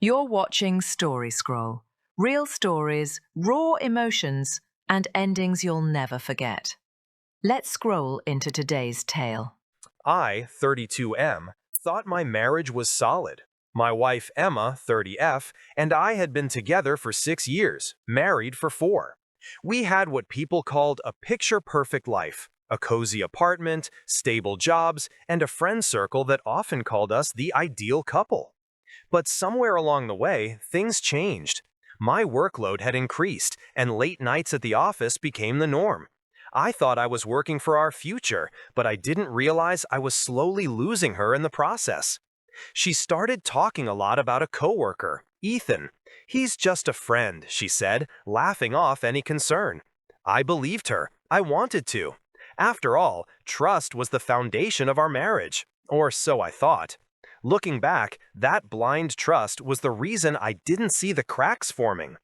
You're watching Story Scroll. Real stories, raw emotions, and endings you'll never forget. Let's scroll into today's tale. I, 32M, thought my marriage was solid. My wife Emma, 30F, and I had been together for 6 years, married for 4. We had what people called a picture-perfect life, a cozy apartment, stable jobs, and a friend circle that often called us the ideal couple. But somewhere along the way, things changed. My workload had increased, and late nights at the office became the norm. I thought I was working for our future, but I didn't realize I was slowly losing her in the process. She started talking a lot about a coworker, Ethan. "He's just a friend," she said, laughing off any concern. I believed her. I wanted to. After all, trust was the foundation of our marriage. Or so I thought. Looking back, that blind trust was the reason I didn't see the cracks forming.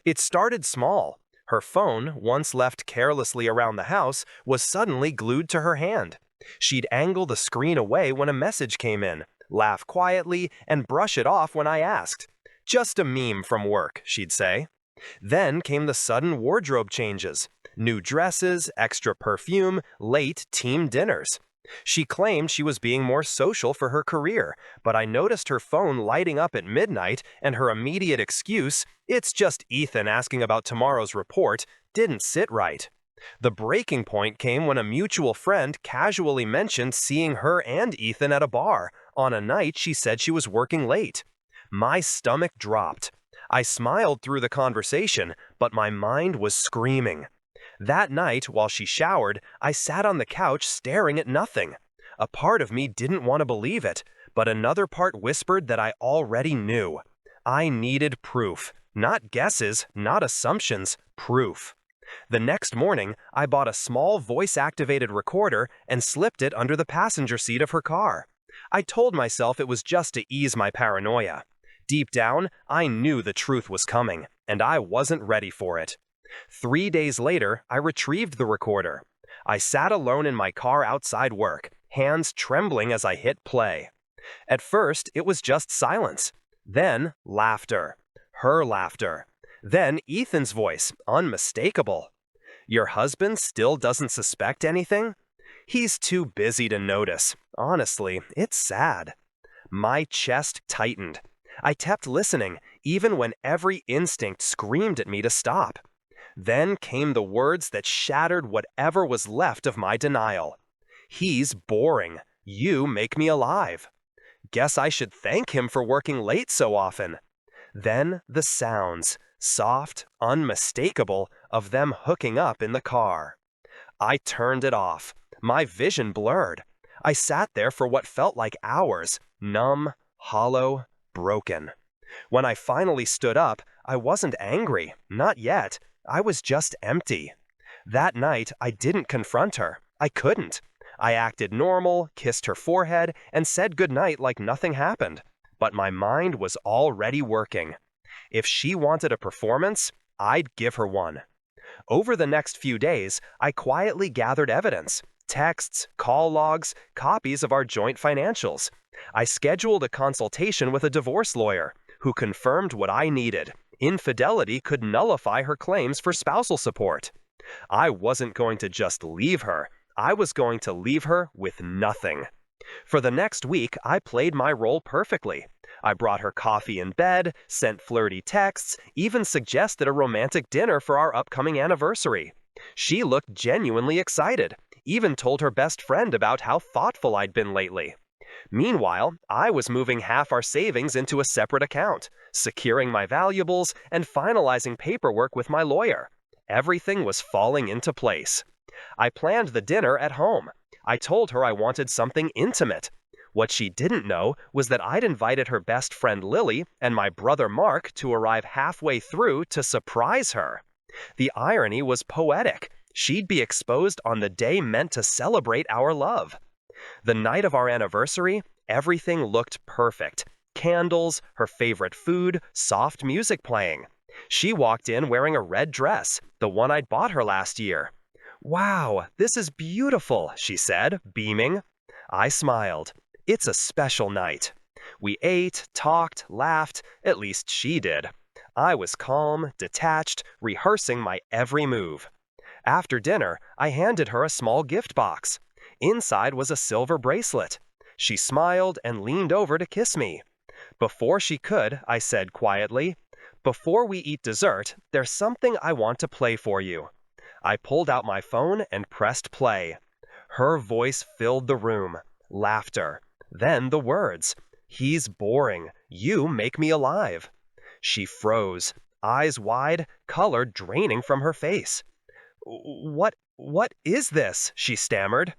It started small. Her phone, once left carelessly around the house, was suddenly glued to her hand. She'd angle the screen away when a message came in, laugh quietly, and brush it off when I asked. "Just a meme from work," she'd say. Then came the sudden wardrobe changes. New dresses, extra perfume, late team dinners. She claimed she was being more social for her career, but I noticed her phone lighting up at midnight, and her immediate excuse, "It's just Ethan asking about tomorrow's report," didn't sit right. The breaking point came when a mutual friend casually mentioned seeing her and Ethan at a bar on a night she said she was working late. My stomach dropped. I smiled through the conversation, but my mind was screaming. That night, while she showered, I sat on the couch staring at nothing. A part of me didn't want to believe it, but another part whispered that I already knew. I needed proof. Not guesses, not assumptions, proof. The next morning, I bought a small voice-activated recorder and slipped it under the passenger seat of her car. I told myself it was just to ease my paranoia. Deep down, I knew the truth was coming, and I wasn't ready for it. 3 days later, I retrieved the recorder. I sat alone in my car outside work, hands trembling as I hit play. At first, it was just silence. Then, laughter. Her laughter. Then, Ethan's voice, unmistakable. "Your husband still doesn't suspect anything?" "He's too busy to notice. Honestly, it's sad." My chest tightened. I kept listening, even when every instinct screamed at me to stop. Then came the words that shattered whatever was left of my denial. "He's boring. You make me alive." Guess I should thank him for working late so often. Then the sounds, soft, unmistakable, of them hooking up in the car. I turned it off. My vision blurred. I sat there for what felt like hours, numb, hollow, broken. When I finally stood up, I wasn't angry, not yet. I was just empty. That night, I didn't confront her. I couldn't. I acted normal, kissed her forehead, and said goodnight like nothing happened. But my mind was already working. If she wanted a performance, I'd give her one. Over the next few days, I quietly gathered evidence. Texts, call logs, copies of our joint financials. I scheduled a consultation with a divorce lawyer, who confirmed what I needed. Infidelity could nullify her claims for spousal support. I wasn't going to just leave her. I was going to leave her with nothing. For the next week, I played my role perfectly. I brought her coffee in bed, sent flirty texts, even suggested a romantic dinner for our upcoming anniversary. She looked genuinely excited, even told her best friend about how thoughtful I'd been lately. Meanwhile, I was moving half our savings into a separate account, securing my valuables, and finalizing paperwork with my lawyer. Everything was falling into place. I planned the dinner at home. I told her I wanted something intimate. What she didn't know was that I'd invited her best friend Lily and my brother Mark to arrive halfway through to surprise her. The irony was poetic. She'd be exposed on the day meant to celebrate our love. The night of our anniversary, everything looked perfect. Candles, her favorite food, soft music playing. She walked in wearing a red dress, the one I'd bought her last year. "Wow, this is beautiful," she said, beaming. I smiled. It's a special night. We ate, talked, laughed, at least she did. I was calm, detached, rehearsing my every move. After dinner, I handed her a small gift box. Inside was a silver bracelet. She smiled and leaned over to kiss me. Before she could, I said quietly, "Before we eat dessert, there's something I want to play for you." I pulled out my phone and pressed play. Her voice filled the room. Laughter. Then the words, "He's boring. You make me alive." She froze, eyes wide, color draining from her face. What is this?" she stammered.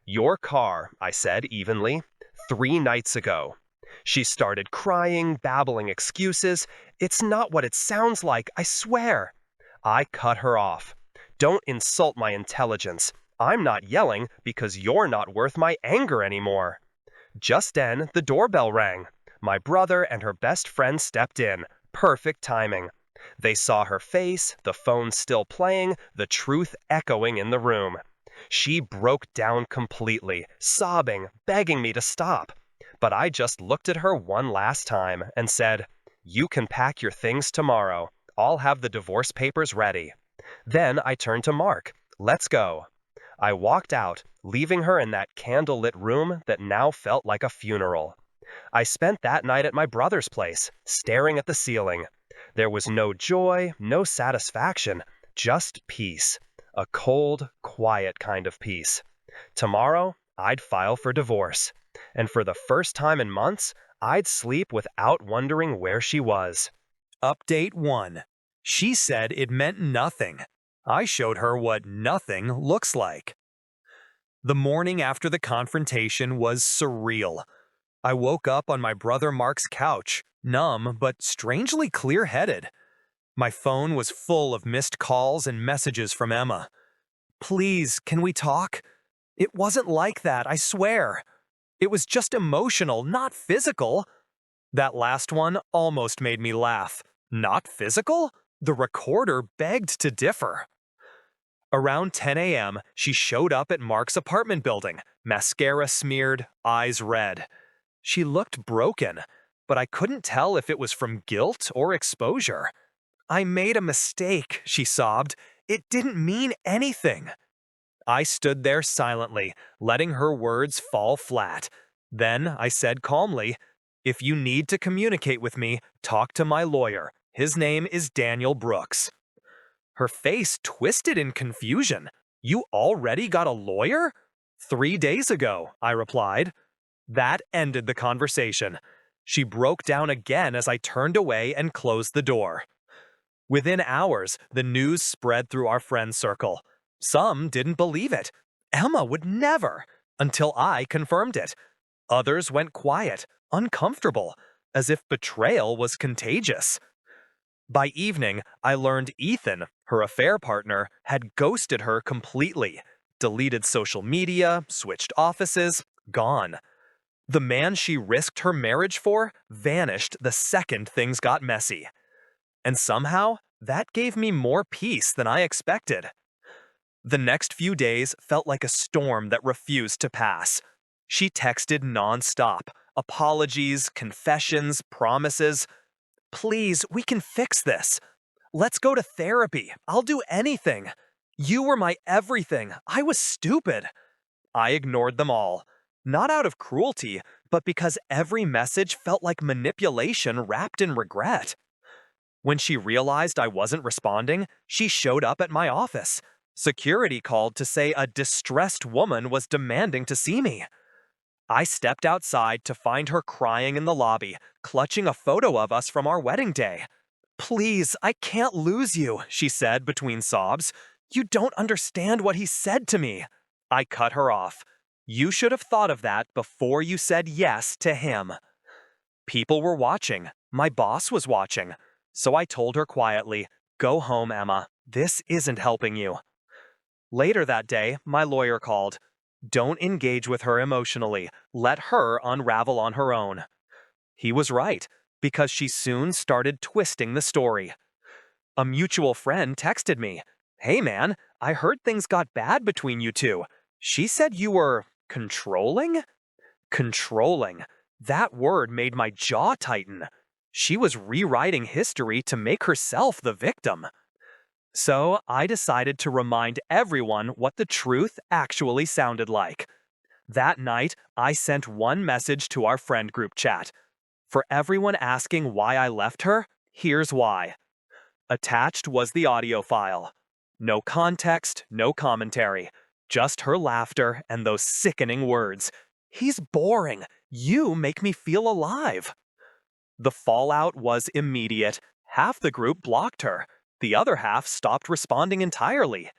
"Your car," I said evenly. "3 nights ago." She started crying, babbling excuses. "It's not what it sounds like, I swear." I cut her off. "Don't insult my intelligence. I'm not yelling because you're not worth my anger anymore." Just then, the doorbell rang. My brother and her best friend stepped in. Perfect timing. They saw her face, the phone still playing, the truth echoing in the room. She broke down completely, sobbing, begging me to stop. But I just looked at her one last time and said, "You can pack your things tomorrow. I'll have the divorce papers ready." Then I turned to Mark. "Let's go." I walked out, leaving her in that candlelit room that now felt like a funeral. I spent that night at my brother's place, staring at the ceiling. There was no joy, no satisfaction, just peace. A cold, quiet kind of peace. Tomorrow, I'd file for divorce. And for the first time in months, I'd sleep without wondering where she was. Update 1. She said it meant nothing. I showed her what nothing looks like. The morning after the confrontation was surreal. I woke up on my brother Mark's couch, numb but strangely clear-headed. My phone was full of missed calls and messages from Emma. "Please, can we talk? It wasn't like that, I swear. It was just emotional, not physical." That last one almost made me laugh. Not physical? The recorder begged to differ. Around 10 a.m., she showed up at Mark's apartment building, mascara smeared, eyes red. She looked broken, but I couldn't tell if it was from guilt or exposure. "I made a mistake," she sobbed. "It didn't mean anything." I stood there silently, letting her words fall flat. Then I said calmly, "If you need to communicate with me, talk to my lawyer. His name is Daniel Brooks." Her face twisted in confusion. "You already got a lawyer?" "3 days ago," I replied. That ended the conversation. She broke down again as I turned away and closed the door. Within hours, the news spread through our friend circle. Some didn't believe it. Emma would never, until I confirmed it. Others went quiet, uncomfortable, as if betrayal was contagious. By evening, I learned Ethan, her affair partner, had ghosted her completely, deleted social media, switched offices, gone. The man she risked her marriage for vanished the second things got messy. And somehow, that gave me more peace than I expected. The next few days felt like a storm that refused to pass. She texted nonstop, apologies, confessions, promises. "Please, we can fix this. Let's go to therapy. I'll do anything. You were my everything. I was stupid." I ignored them all. Not out of cruelty, but because every message felt like manipulation wrapped in regret. When she realized I wasn't responding, she showed up at my office. Security called to say a distressed woman was demanding to see me. I stepped outside to find her crying in the lobby, clutching a photo of us from our wedding day. "Please, I can't lose you," she said between sobs. "You don't understand what he said to me." I cut her off. "You should have thought of that before you said yes to him." People were watching. My boss was watching. So I told her quietly, "Go home, Emma. This isn't helping you." Later that day, my lawyer called. "Don't engage with her emotionally. Let her unravel on her own." He was right, because she soon started twisting the story. A mutual friend texted me, "Hey man, I heard things got bad between you two. She said you were controlling?" Controlling. That word made my jaw tighten. She was rewriting history to make herself the victim. So I decided to remind everyone what the truth actually sounded like. That night, I sent one message to our friend group chat. For everyone asking why I left her, here's why. Attached was the audio file. No context, no commentary. Just her laughter and those sickening words. He's boring. You make me feel alive. The fallout was immediate. Half the group blocked her. The other half stopped responding entirely.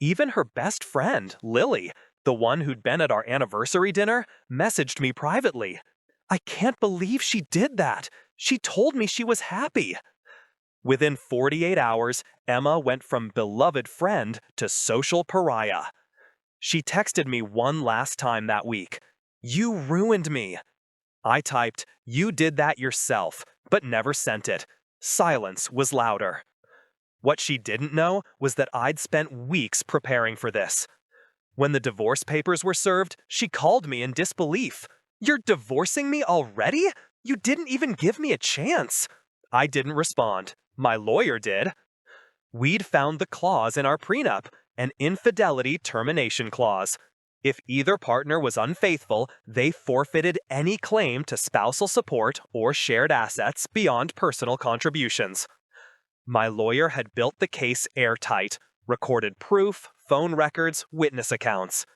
Even her best friend, Lily, the one who'd been at our anniversary dinner, messaged me privately. I can't believe she did that. She told me she was happy. Within 48 hours, Emma went from beloved friend to social pariah. She texted me one last time that week. You ruined me. I typed, you did that yourself, but never sent it. Silence was louder. What she didn't know was that I'd spent weeks preparing for this. When the divorce papers were served, she called me in disbelief. You're divorcing me already? You didn't even give me a chance. I didn't respond. My lawyer did. We'd found the clause in our prenup, an infidelity termination clause. If either partner was unfaithful, they forfeited any claim to spousal support or shared assets beyond personal contributions. My lawyer had built the case airtight, recorded proof, phone records, witness accounts.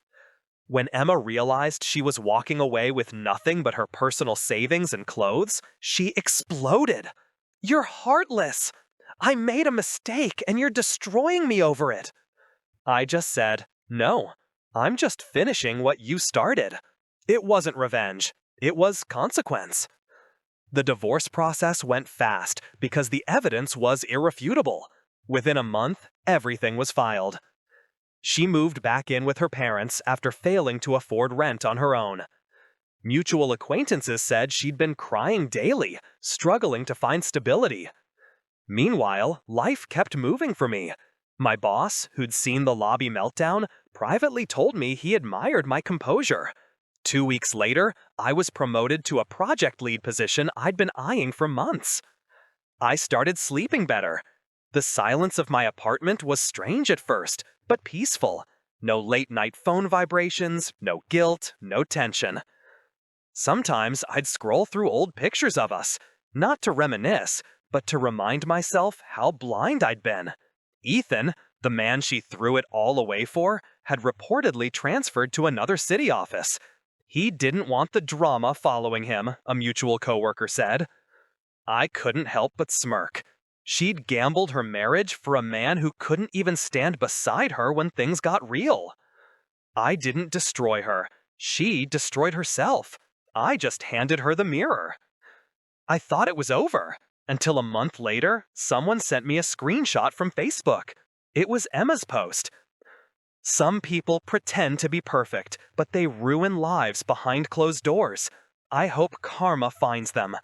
When Emma realized she was walking away with nothing but her personal savings and clothes, she exploded. You're heartless. I made a mistake and you're destroying me over it. I just said, no, I'm just finishing what you started. It wasn't revenge. It was consequence. The divorce process went fast because the evidence was irrefutable. Within a month, everything was filed. She moved back in with her parents after failing to afford rent on her own. Mutual acquaintances said she'd been crying daily, struggling to find stability. Meanwhile, life kept moving for me. My boss, who'd seen the lobby meltdown, privately told me he admired my composure. 2 weeks later, I was promoted to a project lead position I'd been eyeing for months. I started sleeping better. The silence of my apartment was strange at first, but peaceful. No late-night phone vibrations, no guilt, no tension. Sometimes I'd scroll through old pictures of us, not to reminisce, but to remind myself how blind I'd been. Ethan, the man she threw it all away for, had reportedly transferred to another city office. He didn't want the drama following him, a mutual coworker said. I couldn't help but smirk. She'd gambled her marriage for a man who couldn't even stand beside her when things got real. I didn't destroy her. She destroyed herself. I just handed her the mirror. I thought it was over, until a month later, someone sent me a screenshot from Facebook. It was Emma's post. Some people pretend to be perfect, but they ruin lives behind closed doors. I hope karma finds them.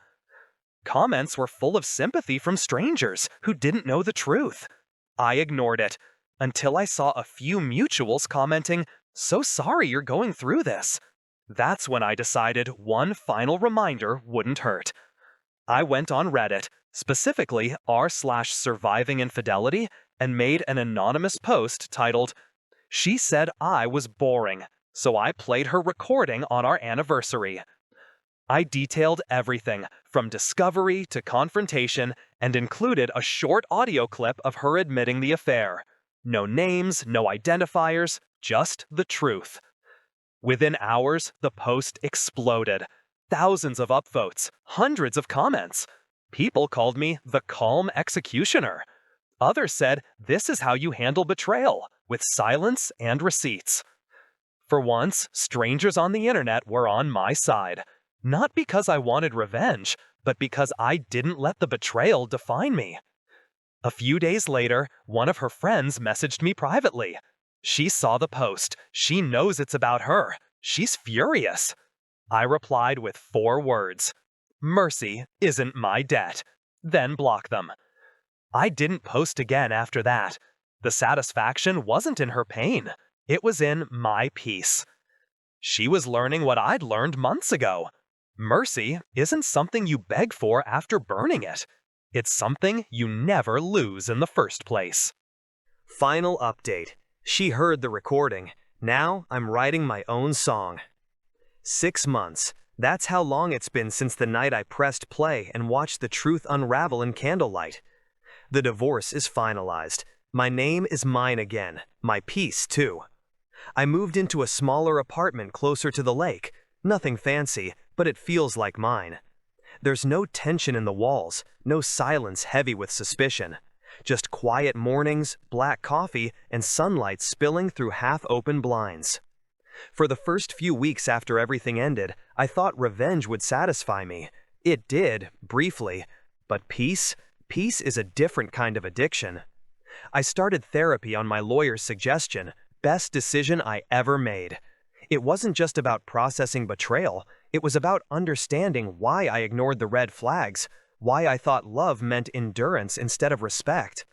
Comments were full of sympathy from strangers who didn't know the truth. I ignored it, until I saw a few mutuals commenting, "So sorry you're going through this." That's when I decided one final reminder wouldn't hurt. I went on Reddit, specifically r/surviving infidelity, and made an anonymous post titled, "She said I was boring, so I played her recording on our anniversary." I detailed everything, from discovery to confrontation, and included a short audio clip of her admitting the affair. No names, no identifiers, just the truth. Within hours, the post exploded. Thousands of upvotes, hundreds of comments. People called me the calm executioner. Others said, this is how you handle betrayal, with silence and receipts. For once, strangers on the internet were on my side. Not because I wanted revenge, but because I didn't let the betrayal define me. A few days later, one of her friends messaged me privately. She saw the post. She knows it's about her. She's furious. I replied with 4 words. Mercy isn't my debt. Then block them. I didn't post again after that. The satisfaction wasn't in her pain. It was in my peace. She was learning what I'd learned months ago. Mercy isn't something you beg for after burning it. It's something you never lose in the first place. Final update. She heard the recording. Now I'm writing my own song. 6 months. That's how long it's been since the night I pressed play and watched the truth unravel in candlelight. The divorce is finalized. My name is mine again. My peace, too. I moved into a smaller apartment closer to the lake. Nothing fancy, but it feels like mine. There's no tension in the walls, no silence heavy with suspicion. Just quiet mornings, black coffee, and sunlight spilling through half-open blinds. For the first few weeks after everything ended, I thought revenge would satisfy me. It did, briefly. But peace? Peace is a different kind of addiction. I started therapy on my lawyer's suggestion. Best decision I ever made. It wasn't just about processing betrayal. It was about understanding why I ignored the red flags, why I thought love meant endurance instead of respect.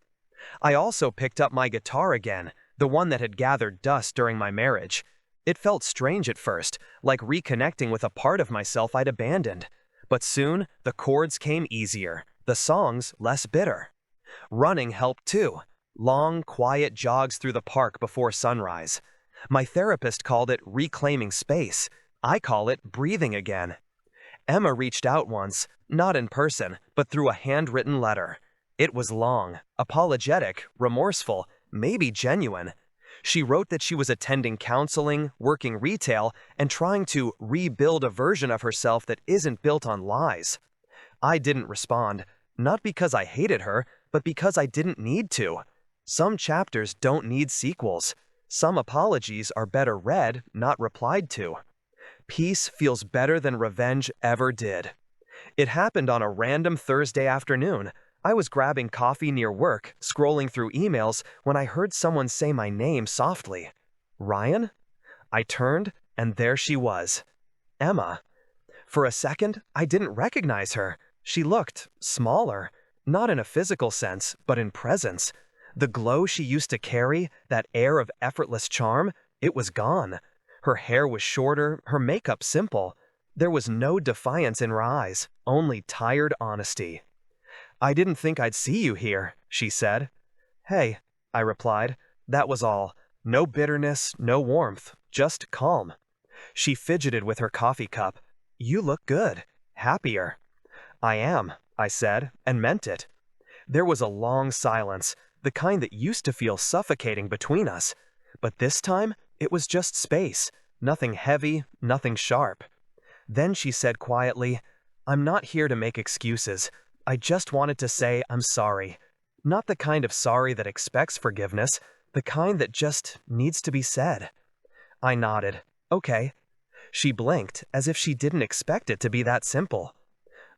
I also picked up my guitar again, the one that had gathered dust during my marriage. It felt strange at first, like reconnecting with a part of myself I'd abandoned. But soon, the chords came easier, the songs less bitter. Running helped too. Long, quiet jogs through the park before sunrise. My therapist called it reclaiming space. I call it breathing again. Emma reached out once, not in person, but through a handwritten letter. It was long, apologetic, remorseful, maybe genuine. She wrote that she was attending counseling, working retail, and trying to rebuild a version of herself that isn't built on lies. I didn't respond, not because I hated her, but because I didn't need to. Some chapters don't need sequels. Some apologies are better read, not replied to. Peace feels better than revenge ever did. It happened on a random Thursday afternoon. I was grabbing coffee near work, scrolling through emails, when I heard someone say my name softly. Ryan? I turned, and there she was. Emma. For a second, I didn't recognize her. She looked smaller, not in a physical sense, but in presence. The glow she used to carry, that air of effortless charm, it was gone. Her hair was shorter, her makeup simple. There was no defiance in her eyes, only tired honesty. I didn't think I'd see you here, she said. Hey, I replied. That was all. No bitterness, no warmth, just calm. She fidgeted with her coffee cup. You look good. Happier. I am, I said, and meant it. There was a long silence, the kind that used to feel suffocating between us. But this time, it was just space. Nothing heavy, nothing sharp. Then she said quietly, I'm not here to make excuses. I just wanted to say I'm sorry. Not the kind of sorry that expects forgiveness, the kind that just needs to be said. I nodded. Okay. She blinked, as if she didn't expect it to be that simple.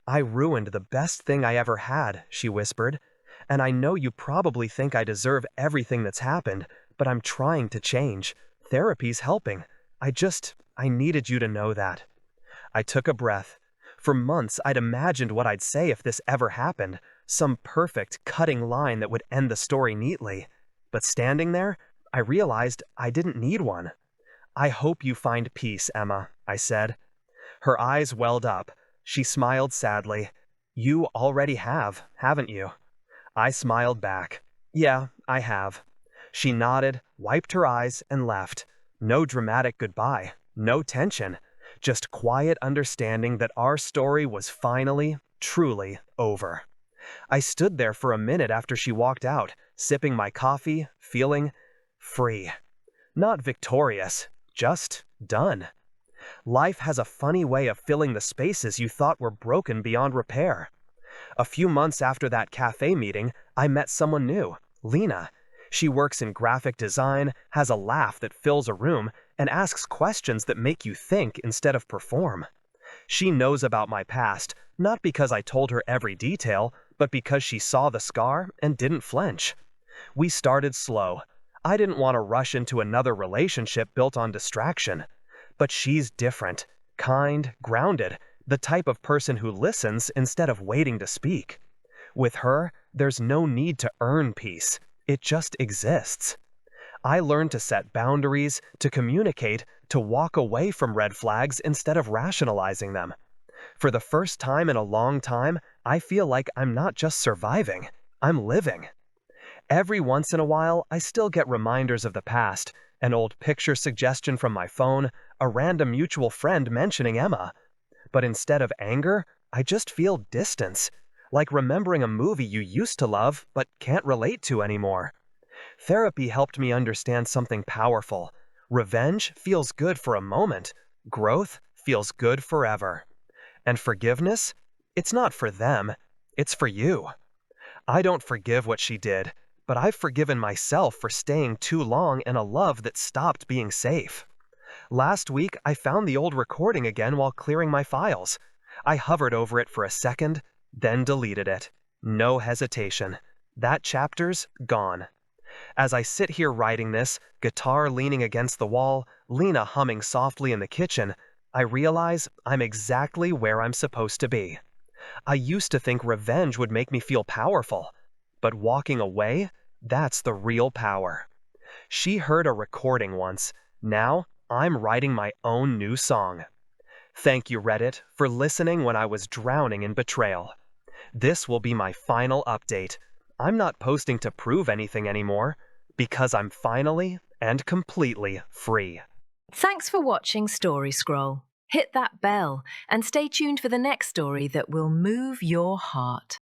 I ruined the best thing I ever had, she whispered. And I know you probably think I deserve everything that's happened, but I'm trying to change. Therapy's helping. I needed you to know that. I took a breath. For months, I'd imagined what I'd say if this ever happened, some perfect, cutting line that would end the story neatly. But standing there, I realized I didn't need one. I hope you find peace, Emma, I said. Her eyes welled up. She smiled sadly. You already have, haven't you? I smiled back. Yeah, I have. She nodded, wiped her eyes, and left. No dramatic goodbye, no tension. Just quiet understanding that our story was finally, truly over. I stood there for a minute after she walked out, sipping my coffee, feeling free. Not victorious, just done. Life has a funny way of filling the spaces you thought were broken beyond repair. A few months after that cafe meeting, I met someone new, Lena. She works in graphic design, has a laugh that fills a room, and asks questions that make you think instead of perform. She knows about my past, not because I told her every detail, but because she saw the scar and didn't flinch. We started slow. I didn't want to rush into another relationship built on distraction. But she's different, kind, grounded, the type of person who listens instead of waiting to speak. With her, there's no need to earn peace. It just exists. I learned to set boundaries, to communicate, to walk away from red flags instead of rationalizing them. For the first time in a long time, I feel like I'm not just surviving, I'm living. Every once in a while, I still get reminders of the past, an old picture suggestion from my phone, a random mutual friend mentioning Emma. But instead of anger, I just feel distance, like remembering a movie you used to love but can't relate to anymore. Therapy helped me understand something powerful. Revenge feels good for a moment, growth feels good forever. And forgiveness? It's not for them, it's for you. I don't forgive what she did, but I've forgiven myself for staying too long in a love that stopped being safe. Last week, I found the old recording again while clearing my files. I hovered over it for a second, then deleted it. No hesitation. That chapter's gone. As I sit here writing this, guitar leaning against the wall, Lena humming softly in the kitchen, I realize I'm exactly where I'm supposed to be. I used to think revenge would make me feel powerful, but walking away, that's the real power. She heard a recording once. Now, I'm writing my own new song. Thank you, Reddit, for listening when I was drowning in betrayal. This will be my final update. I'm not posting to prove anything anymore, because I'm finally and completely free. Thanks for watching Story Scroll. Hit that bell and stay tuned for the next story that will move your heart.